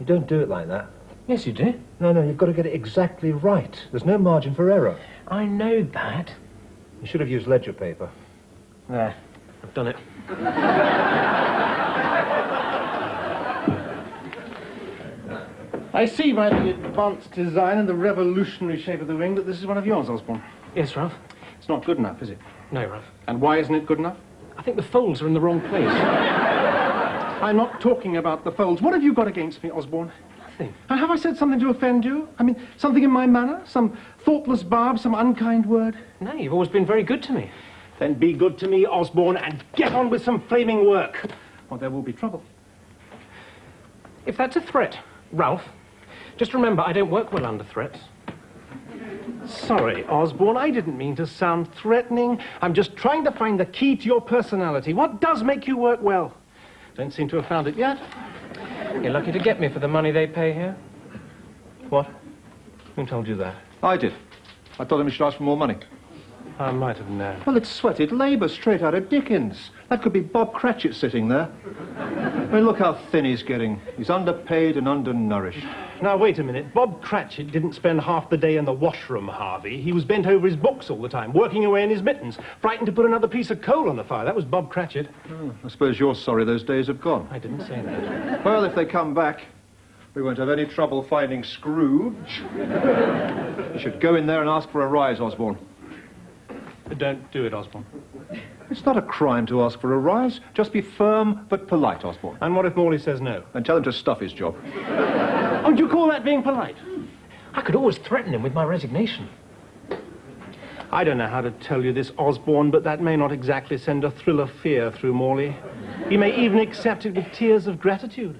You don't do it like that. Yes, you do. No, you've got to get it exactly right. There's no margin for error. I know that. You should have used ledger paper. There, I've done it. I see by the advanced design and the revolutionary shape of the wing that this is one of yours, Osborne. Yes, Ralph. It's not good enough, is it? No, Ralph. And why isn't it good enough? I think the folds are in the wrong place. I'm not talking about the folds. What have you got against me, Osborne? Nothing. And have I said something to offend you? I mean, something in my manner? Some thoughtless barb, some unkind word? No, you've always been very good to me. Then be good to me, Osborne, and get on with some flaming work, or there will be trouble. If that's a threat, Ralph, just remember I don't work well under threats. Sorry, Osborne, I didn't mean to sound threatening. I'm just trying to find the key to your personality. What does make you work well? Don't seem to have found it yet. You're lucky to get me for the money they pay here. What? Who told you that? I did. I told him he should ask for more money. I might have known. Well, it's sweated labour straight out of Dickens. That could be Bob Cratchit sitting there. I mean, look how thin he's getting. He's underpaid and undernourished. Now, wait a minute. Bob Cratchit didn't spend half the day in the washroom, Harvey. He was bent over his books all the time, working away in his mittens, frightened to put another piece of coal on the fire. That was Bob Cratchit. Oh, I suppose you're sorry those days have gone. I didn't say that. Well, if they come back, we won't have any trouble finding Scrooge. You should go in there and ask for a rise, Osborne. Don't do it, Osborne. It's not a crime to ask for a rise. Just be firm but polite, Osborne. And what if Morley says no? And tell him to stuff his job. Oh, do you call that being polite? I could always threaten him with my resignation. I don't know how to tell you this, Osborne, but that may not exactly send a thrill of fear through Morley. He may even accept it with tears of gratitude.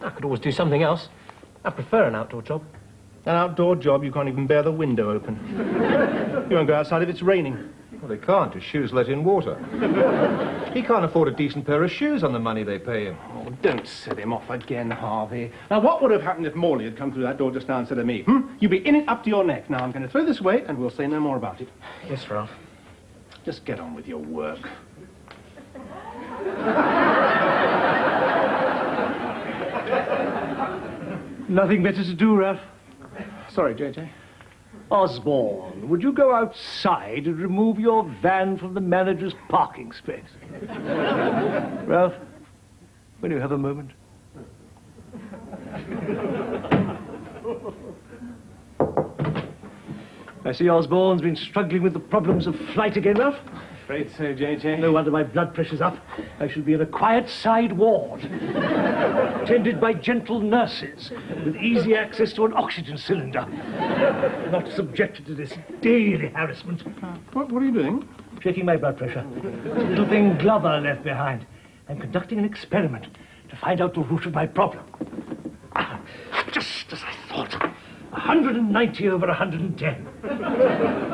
I could always do something else. I prefer an outdoor job. An outdoor job, you can't even bear the window open. You won't go outside if it's raining. Well, they can't. His shoes let in water. He can't afford a decent pair of shoes on the money they pay him. Oh, don't set him off again, Harvey. Now, what would have happened if Morley had come through that door just now instead of me? You'd be in it up to your neck. Now, I'm going to throw this away, and we'll say no more about it. Yes, Ralph. Just get on with your work. Nothing better to do, Ralph? Sorry, J.J. Osborne, would you go outside and remove your van from the manager's parking space? Ralph, will you have a moment? I see Osborne's been struggling with the problems of flight again, Ralph. Afraid so, J.J. No wonder my blood pressure's up. I should be in a quiet side ward, tended by gentle nurses, with easy access to an oxygen cylinder. Not subjected to this daily harassment. What are you doing? Checking my blood pressure. Little thing Glover left behind. I'm conducting an experiment to find out the root of my problem. Just as I thought. 190 over 110.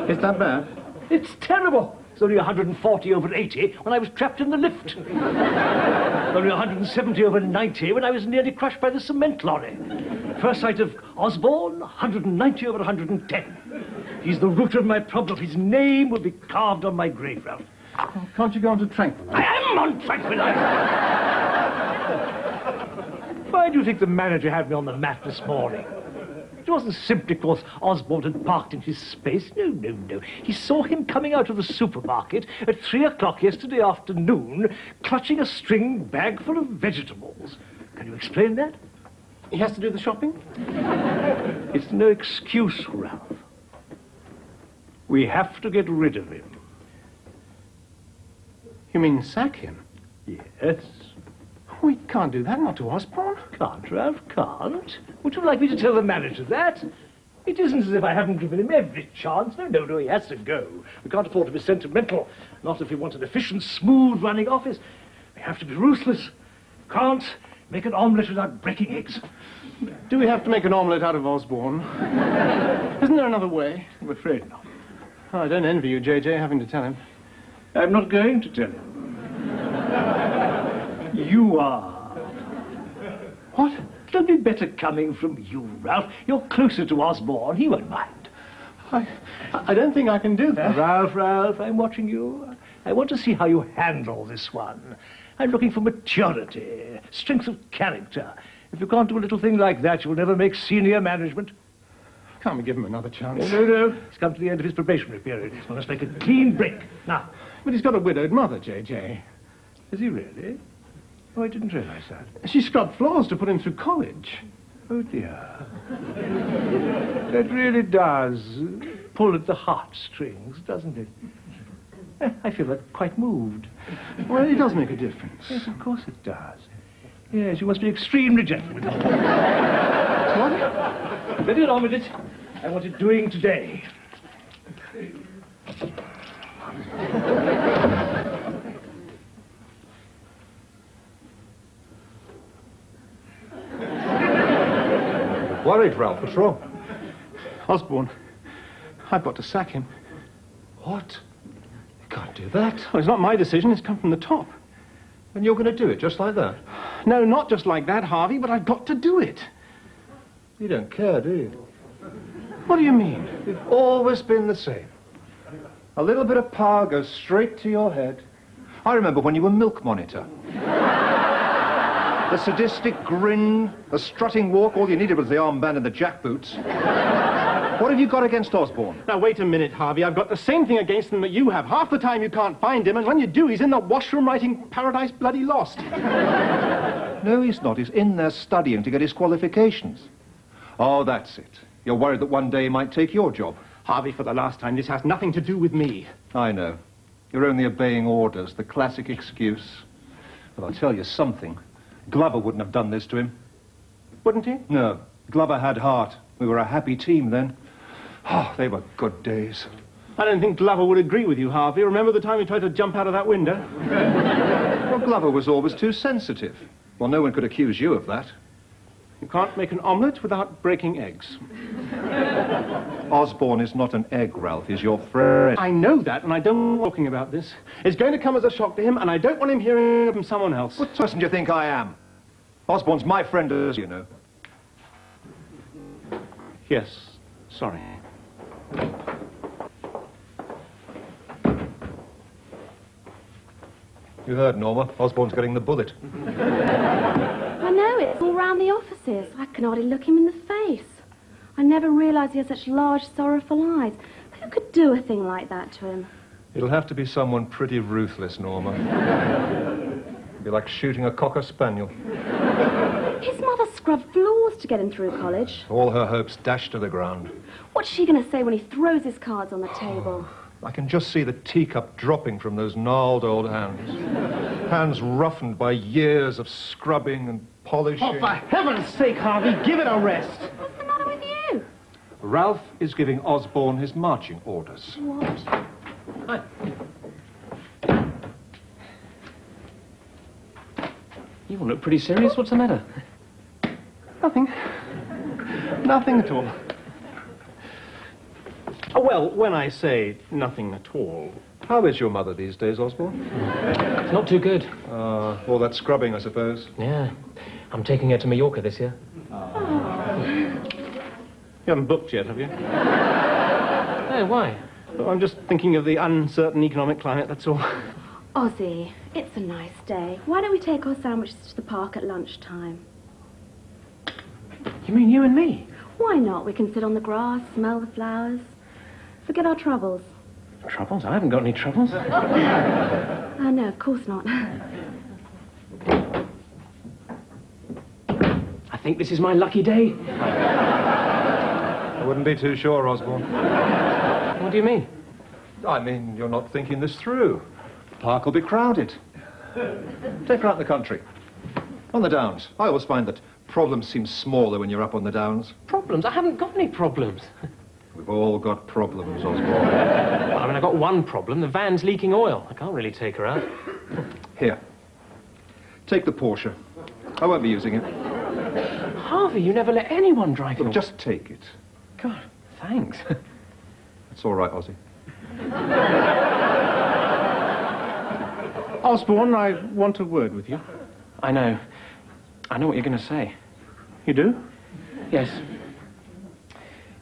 Is that bad? It's terrible. It's only 140 over 80 when I was trapped in the lift. Only 170 over 90 when I was nearly crushed by the cement lorry. First sight of Osborne, 190 over 110. He's the root of my problem. His name will be carved on my grave, Ralph. Oh, can't you go on to tranquilize? I am on tranquilizer! Why do you think the manager had me on the mat this morning? It wasn't simply because Osborne had parked in his space. No. He saw him coming out of the supermarket at 3 o'clock yesterday afternoon, clutching a string bag full of vegetables. Can you explain that? He has to do the shopping? It's no excuse, Ralph. We have to get rid of him. You mean sack him? Yes. We can't do that, not to Osborne. Can't, Ralph, can't. Would you like me to tell the manager that? It isn't as if I haven't given him every chance. No, he has to go. We can't afford to be sentimental. Not if we want an efficient, smooth-running office. We have to be ruthless. Can't make an omelette without breaking eggs. Do we have to make an omelette out of Osborne? Isn't there another way? I'm afraid not. Oh, I don't envy you, J.J., having to tell him. I'm not going to tell him. You are. What? It'll be better coming from you, Ralph. You're closer to Osborne. He won't mind. I don't think I can do that. Ralph, I'm watching you. I want to see how you handle this one. I'm looking for maturity, strength of character, If you can't do a little thing like that, you'll never make senior management. Can't we give him another chance? No. He's come to the end of his probationary period. So let's make a clean break. Now, But he's got a widowed mother, J.J. is he really? Oh, I didn't realize that. She scrubbed floors to put him through college. Oh, dear. That really does pull at the heartstrings, doesn't it? I feel quite moved. Well, it does make a difference. Yes, of course it does. Yes, you must be extremely gentle with it. What? Let it on with it. I want it doing today. Worried, Ralph. What's wrong? Osborne, I've got to sack him. What? You can't do that. Well, it's not my decision. It's come from the top. And you're going to do it just like that? No, not just like that, Harvey, but I've got to do it. You don't care, do you? What do you mean? You've always been the same. A little bit of power goes straight to your head. I remember when you were milk monitor. The sadistic grin, the strutting walk, all you needed was the armband and the jackboots. What have you got against Osborne? Now, wait a minute, Harvey. I've got the same thing against him that you have. Half the time you can't find him, and when you do, he's in the washroom writing Paradise Bloody Lost. No, he's not. He's in there studying to get his qualifications. Oh, that's it. You're worried that one day he might take your job. Harvey, for the last time, this has nothing to do with me. I know. You're only obeying orders, the classic excuse. But I'll tell you something. Glover wouldn't have done this to him. Wouldn't he? No. Glover had heart. We were a happy team then. Oh, they were good days. I don't think Glover would agree with you, Harvey. Remember the time he tried to jump out of that window? Well, Glover was always too sensitive. Well, no one could accuse you of that. You can't make an omelette without breaking eggs. Osborne is not an egg, Ralph. He's your friend. I know that, and I don't want talking about this. It's going to come as a shock to him, and I don't want him hearing it from someone else. What person do you think I am? Osborne's my friend, as you know. Yes, sorry. You heard, Norma. Osborne's getting the bullet. I know, it's all round the offices. I can hardly look him in the face. I never realised he had such large, sorrowful eyes. Who could do a thing like that to him? It'll have to be someone pretty ruthless, Norma. It'd be like shooting a cocker spaniel. His mother scrubbed floors to get him through college. All her hopes dashed to the ground. What's she going to say when he throws his cards on the table? I can just see the teacup dropping from those gnarled old hands. Hands roughened by years of scrubbing and polishing. Oh, for heaven's sake, Harvey, give it a rest. What's the matter with you? Ralph is giving Osborne his marching orders. What? You all look pretty serious. What's the matter? Nothing. Nothing at all. Oh, well, when I say nothing at all... How is your mother these days, Osborne? It's not too good. All that scrubbing, I suppose. Yeah. I'm taking her to Mallorca this year. You haven't booked yet, have you? Oh, why? Oh, I'm just thinking of the uncertain economic climate, that's all. Ozzy, it's a nice day. Why don't we take our sandwiches to the park at lunchtime? You mean you and me? Why not? We can sit on the grass, smell the flowers, forget our troubles. Troubles? I haven't got any troubles. No, of course not. I think this is my lucky day. I wouldn't be too sure, Osborne. What do you mean? I mean, you're not thinking this through. The park will be crowded. Take her out in the country. On the downs. I always find that problems seem smaller when you're up on the downs. Problems? I haven't got any problems. We've all got problems, Osborne. Well, I mean, I've got one problem. The van's leaking oil. I can't really take her out. Here. Take the Porsche. I won't be using it. Harvey, you never let anyone drive Look, your... just take it. God, thanks. It's all right, Ozzy. Osborne, I want a word with you. I know. I know what you're going to say. You do? Yes.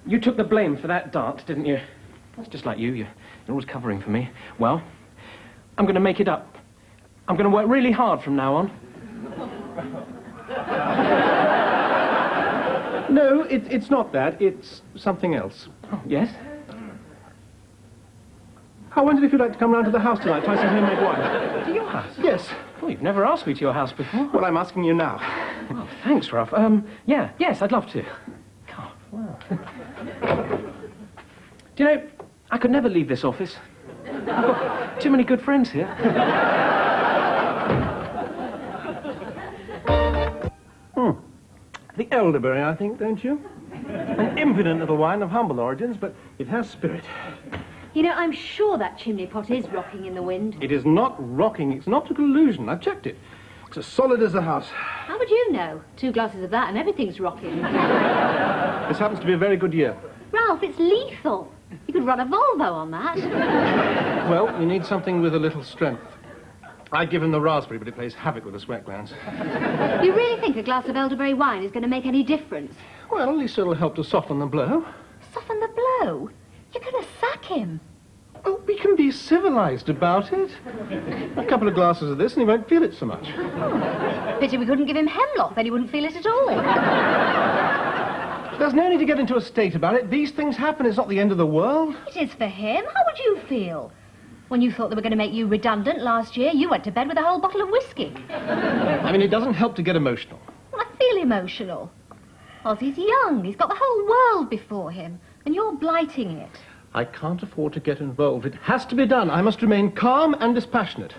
You took the blame for that dart, didn't you? It's just like you. You're always covering for me. Well, I'm going to make it up. I'm going to work really hard from now on. No, it's not that. It's something else. Oh, yes? I wondered if you'd like to come round to the house tonight, try some homemade wine. To your house? Yes. Well, you've never asked me to your house before. Well, I'm asking you now. Oh, thanks, Ralph. Yes, I'd love to. God, wow. Do you know, I could never leave this office. I've got too many good friends here. The elderberry, I think, don't you? An impudent little wine of humble origins, but it has spirit. You know, I'm sure that chimney pot is rocking in the wind. It is not rocking. It's an optical illusion. I've checked it. It's as solid as a house. How would you know? 2 glasses of that and everything's rocking. This happens to be a very good year. Ralph, it's lethal. You could run a Volvo on that. Well, you need something with a little strength. I'd give him the raspberry, but it plays havoc with the sweat glands. You really think a glass of elderberry wine is going to make any difference? Well, at least it'll help to soften the blow. Soften the blow? You're going to sack him. Oh, we can be civilized about it. A couple of glasses of this and he won't feel it so much. Pity we couldn't give him hemlock, then he wouldn't feel it at all. There's no need to get into a state about it. These things happen. It's not the end of the world. It is for him. How would you feel? When you thought they were going to make you redundant last year, you went to bed with a whole bottle of whiskey. I mean, it doesn't help to get emotional. Well, I feel emotional. Ozzy's young. He's got the whole world before him. And you're blighting it. I can't afford to get involved. It has to be done. I must remain calm and dispassionate.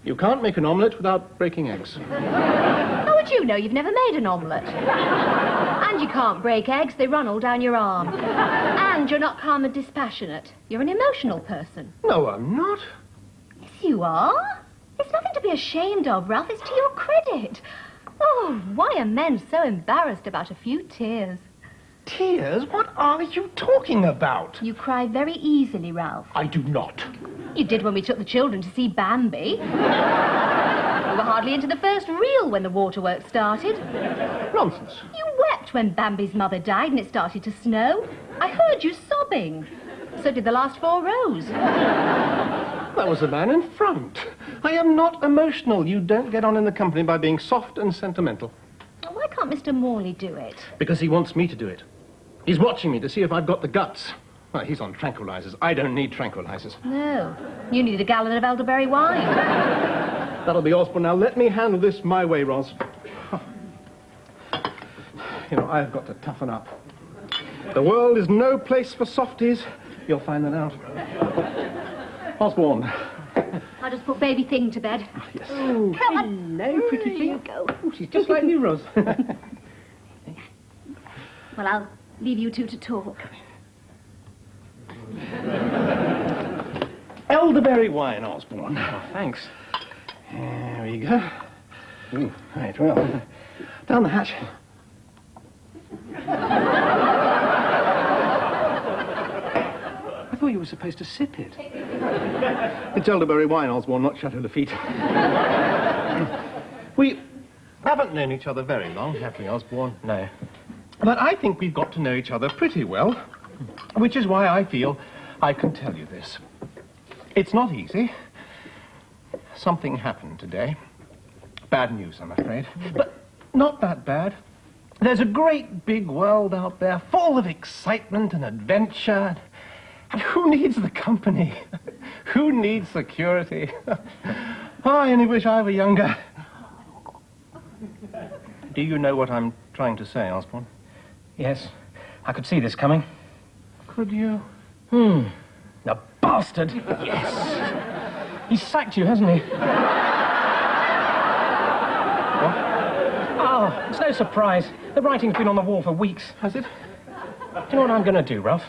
You can't make an omelette without breaking eggs. How would you know? You've never made an omelette. And you can't break eggs. They run all down your arm. And you're not calm and dispassionate. You're an emotional person. No, I'm not. Yes, you are. It's nothing to be ashamed of, Ralph. It's to your credit. Oh, why are men so embarrassed about a few tears? Tears? What are you talking about? You cry very easily, Ralph. I do not. You did when we took the children to see Bambi. We were hardly into the first reel when the waterworks started. Nonsense. You wept when Bambi's mother died and it started to snow. I heard you sobbing. So did the last 4 rows. That was the man in front. I am not emotional. You don't get on in the company by being soft and sentimental. Why can't Mr. Morley do it? Because he wants me to do it. He's watching me to see if I've got the guts. Well, he's on tranquilizers. I don't need tranquilizers. No. You need a gallon of elderberry wine. That'll be Osborne. Now, let me handle this my way, Ros. You know, I've got to toughen up. The world is no place for softies. You'll find that out. Osborne. I'll just put baby Thing to bed. Oh, yes. Oh, Come on. hello, pretty There thing. you go. Oh, she's just like you, Ros. Well, I'll leave you two to talk. Elderberry wine, Osborne. Oh, thanks. There we go. Ooh, right, well, down the hatch. I thought you were supposed to sip it. It's elderberry wine, Osborne, not Chateau Lafite. We haven't known each other very long, have we, Osborne? No. But I think we've got to know each other pretty well, which is why I feel I can tell you this. It's not easy. Something happened today. Bad news, I'm afraid. But not that bad. There's a great big world out there full of excitement and adventure. And who needs the company? Who needs security? I only wish I were younger. Do you know what I'm trying to say, Osborne? Yes, I could see this coming. Could you? The bastard! Yes! He's sacked you, hasn't he? What? Oh, it's no surprise. The writing's been on the wall for weeks. Has it? Do you know what I'm going to do, Ralph?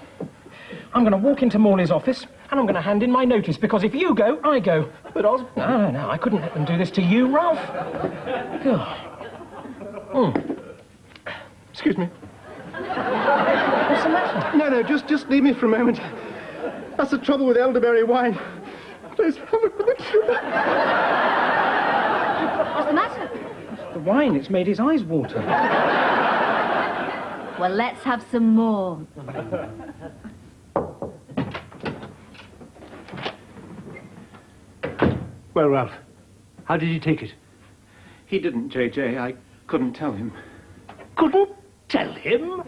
I'm going to walk into Morley's office and I'm going to hand in my notice, because if you go, I go. But Osborne... No, I couldn't let them do this to you, Ralph. God. Excuse me. What's the matter? No, just leave me for a moment. That's the trouble with elderberry wine. Please have a look. What's the matter? The wine, it's made his eyes water. Well, let's have some more. Well, Ralph, how did he take it? He didn't, JJ. I couldn't tell him. Couldn't Tell him.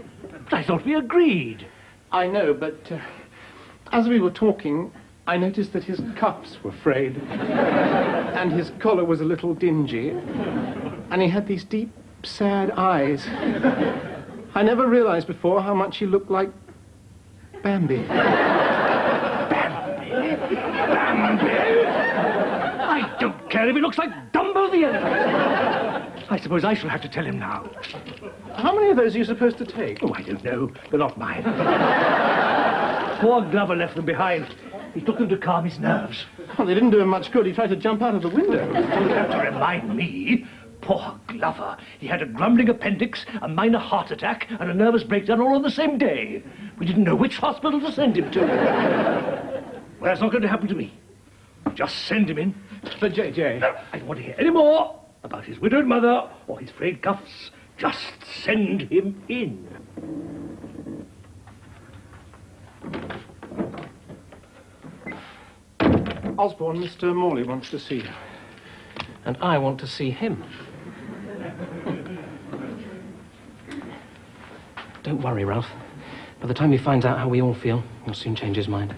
I thought we agreed. I know, but as we were talking, I noticed that his cuffs were frayed, and his collar was a little dingy, and he had these deep, sad eyes. I never realized before how much he looked like Bambi. I don't care if he looks like Dumbo the elephant. I suppose I shall have to tell him now. How many of those are you supposed to take? Oh, I don't know. They're not mine. Poor Glover left them behind. He took them to calm his nerves. Well, they didn't do him much good. He tried to jump out of the window. You have to remind me. Poor Glover. He had a grumbling appendix, a minor heart attack, and a nervous breakdown all on the same day. We didn't know which hospital to send him to. Well, that's not going to happen to me. Just send him in. But, J.J. No, I don't want to hear any more about his widowed mother or his frayed cuffs. Just send him in. Osborne, Mr. Morley wants to see you. And I want to see him. Don't worry, Ralph. By the time he finds out how we all feel, he'll soon change his mind.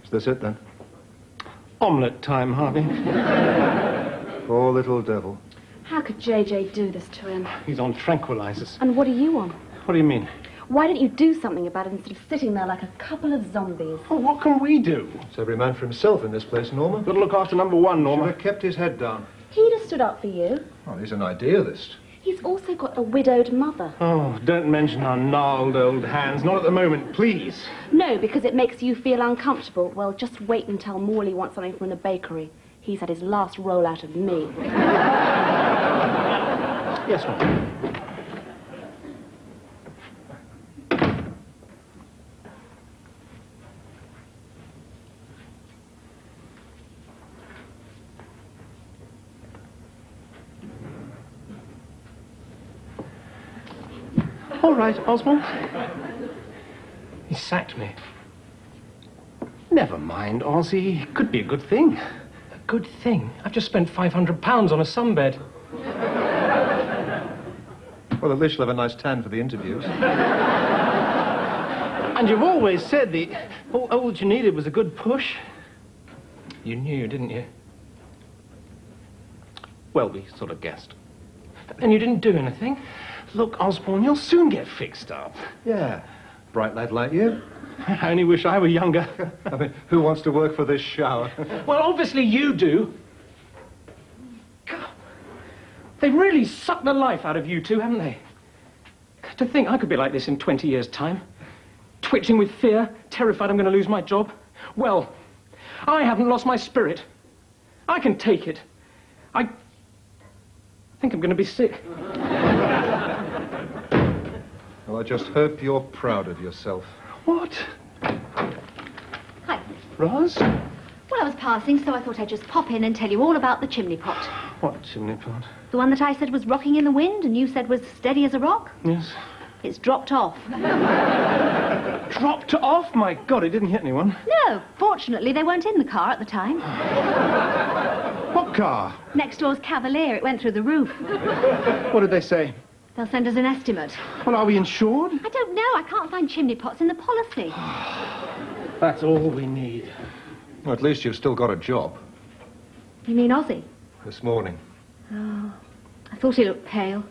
Is this it, then? Omelette time, Harvey. Poor little devil. How could JJ do this to him? He's on tranquilizers. And what are you on? What do you mean? Why don't you do something about it instead of sitting there like a couple of zombies? Oh, what can we do? It's every man for himself in this place, Norma. Got to look after number one, Should Norma. have kept his head down. He'd have stood up for you. Well, he's an idealist. He's also got a widowed mother. Oh, don't mention our gnarled old hands. Not at the moment, please. No, because it makes you feel uncomfortable. Well, just wait until Morley wants something from the bakery. He's had his last roll out of me. Yes, Norma. All right, Osborne. He sacked me. Never mind, Ozzy. Could be a good thing. A good thing. I've just spent £500 on a sunbed. Well, at least you'll have a nice tan for the interviews. And you've always said all you needed was a good push. You knew, didn't you? Well, we sort of guessed. And you didn't do anything? Look, Osborne, you'll soon get fixed up. Yeah. Bright lad like you. I only wish I were younger. I mean, who wants to work for this shower? Well, obviously you do. God, they've really sucked the life out of you two, haven't they? To think I could be like this in 20 years' time. Twitching with fear, terrified I'm going to lose my job. Well, I haven't lost my spirit. I can take it. I think I'm going to be sick. Well, I just hope you're proud of yourself. What? Hi. Roz? Well, I was passing, so I thought I'd just pop in and tell you all about the chimney pot. What chimney pot? The one that I said was rocking in the wind and you said was steady as a rock. Yes. It's dropped off. Dropped off? My God, it didn't hit anyone. No, fortunately, they weren't in the car at the time. What car? Next door's Cavalier. It went through the roof. What did they say? They'll send us an estimate. Well, are we insured? I don't know. I can't find chimney pots in the policy. That's all we need. Well, at least you've still got a job. You mean Ozzy? This morning. Oh, I thought he looked pale.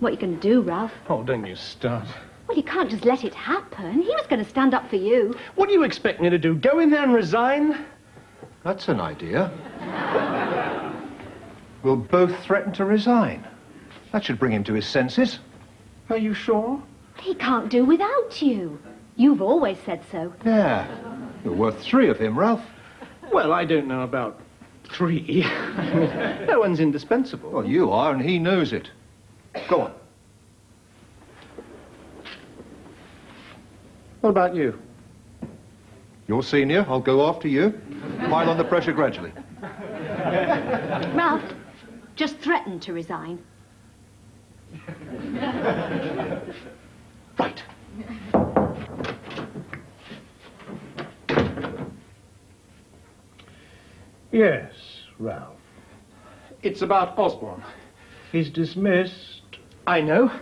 What are you going to do, Ralph? Oh, don't you start. Well, you can't just let it happen. He was going to stand up for you. What do you expect me to do? Go in there and resign? That's an idea. We'll both threaten to resign. That should bring him to his senses. Are you sure? He can't do without you. You've always said so. Yeah. You're worth 3 of him, Ralph. Well, I don't know about 3. No one's indispensable. Well, you are, and he knows it. Go on. What about you? You're senior. I'll go after you. Pile on the pressure gradually. Ralph, just threaten to resign. Right. Yes, Ralph. It's about Osborne. He's dismissed. I know.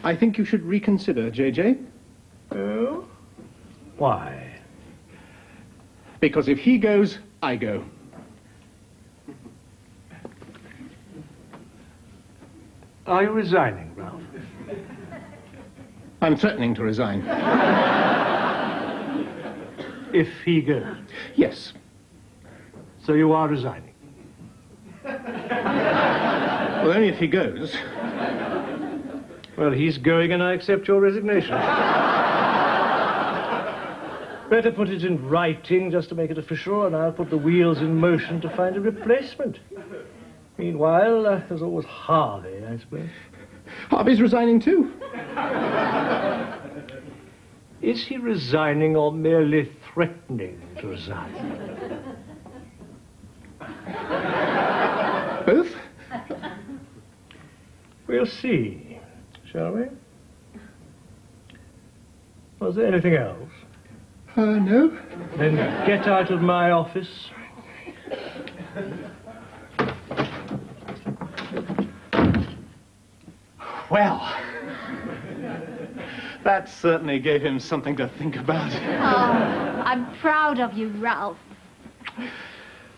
I think you should reconsider, JJ. Oh? Why? Because if he goes, I go. Are you resigning, Ralph? I'm threatening to resign. If he goes. Yes. So you are resigning? Well, only if he goes. Well, he's going and I accept your resignation. Better put it in writing just to make it official, and I'll put the wheels in motion to find a replacement. Meanwhile, there's always Harvey, I suppose. Harvey's resigning too. Is he resigning or merely threatening to resign? Both? We'll see, shall we? Was there anything else? No. Then get out of my office. Well, that certainly gave him something to think about. Oh, I'm proud of you, Ralph.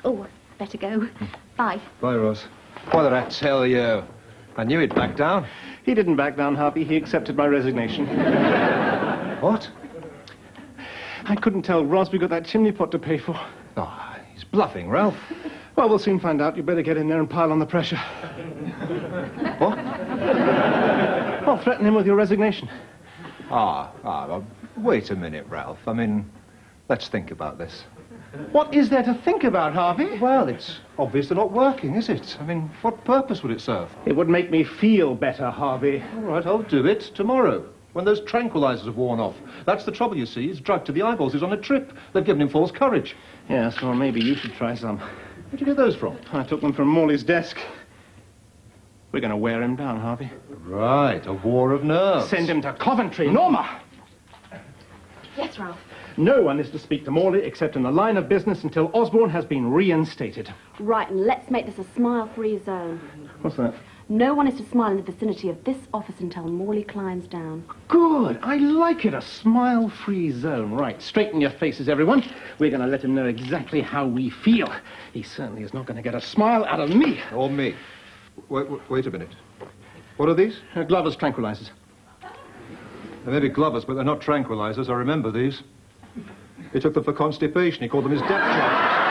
Oh, better go. Bye. Bye, Rose. What did I tell you? I knew he'd back down. He didn't back down, Harvey. He accepted my resignation. What? I couldn't tell Ross we got that chimney pot to pay for. Oh, he's bluffing, Ralph. Well, we'll soon find out. You better get in there and pile on the pressure. What? Well, threaten him with your resignation. Wait a minute, Ralph. I mean, let's think about this. What is there to think about, Harvey? Well, it's obvious they're not working, is it? I mean, what purpose would it serve? It would make me feel better, Harvey. All right, I'll do it tomorrow, when those tranquilizers have worn off. That's the trouble, you see. He's drugged to the eyeballs. He's on a trip. They've given him false courage. Yes, well, maybe you should try some. Where'd you get those from? I took them from Morley's desk. We're going to wear him down, Harvey. Right, a war of nerves. Send him to Coventry. Norma! Yes, Ralph. No one is to speak to Morley except in the line of business until Osborne has been reinstated. Right, and let's make this a smile-free zone. What's that? No one is to smile in the vicinity of this office until Morley climbs down. Good. I like it. A smile-free zone. Right. Straighten your faces, everyone. We're going to let him know exactly how we feel. He certainly is not going to get a smile out of me. Or me. Wait a minute. What are these? Glover's tranquilizers. They may be Glovers, but they're not tranquilizers. I remember these. He took them for constipation. He called them his depth charges.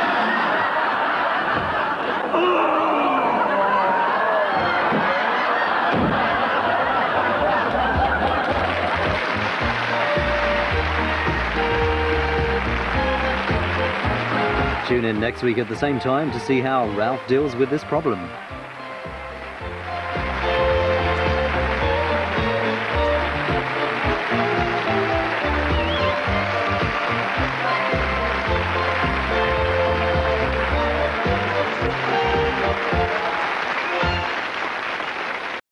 Tune in next week at the same time to see how Ralph deals with this problem.